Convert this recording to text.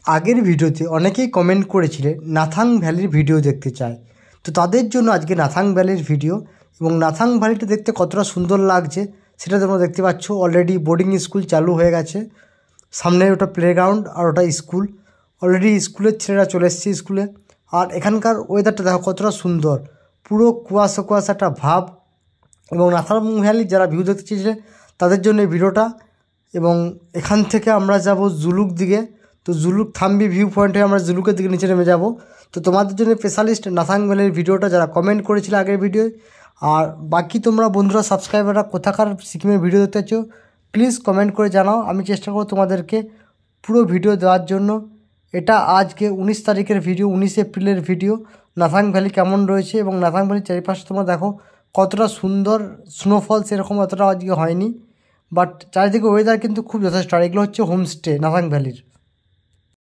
আগের ভিডিওতে অনেকেই কমেন্ট করেছিলেন নাথাং ভ্যালির ভিডিও দেখতে চায়। তো তাদের জন্য আজকে নাথাং ভ্যালির ভিডিও, এবং নাথাং ভ্যালিটা দেখতে কতটা সুন্দর লাগছে সেটা তোমরা দেখতে পাচ্ছ। অলরেডি বোর্ডিং স্কুল চালু হয়ে গেছে, সামনে ওটা প্লেগ্রাউন্ড আর ওটা স্কুল। অলরেডি স্কুলের ছেলেরা চলে এসেছে স্কুলে। আর এখানকার ওয়েদারটা দেখো কতটা সুন্দর, পুরো কুয়াশা কুয়াশা একটা ভাব। এবং নাথাং ভ্যালি যারা ভিউ দেখতে চেয়েছিলেন তাদের জন্য এই ভিডিওটা। এবং এখান থেকে আমরা যাব জুলুক দিকে। তো জুলুক থাম্বি ভিউ পয়েন্টে আমরা জুলুকের দিকে নিচে নেমে যাব। তো তোমাদের জন্য স্পেশালিস্ট নাথাং ভ্যালির ভিডিওটা যারা কমেন্ট করেছিল আগের ভিডিওয়। আর বাকি তোমরা বন্ধুরা সাবস্ক্রাইবাররা কোথাকার সিকিমের ভিডিও দেখতে চাও প্লিজ কমেন্ট করে জানাও, আমি চেষ্টা করব তোমাদেরকে পুরো ভিডিও দেওয়ার জন্য। এটা আজকে 19 তারিখের ভিডিও, 19 এপ্রিলের ভিডিও। নাথাং ভ্যালি কেমন রয়েছে এবং নাথাং ভ্যালির চারিপাশে তোমরা দেখো কতটা সুন্দর। স্নোফল সেরকম অতটা আজকে হয়নি, বাট চারিদিকে ওয়েদার কিন্তু খুব যথেষ্ট। আর এগুলো হচ্ছে হোমস্টে নাথাং ভ্যালির।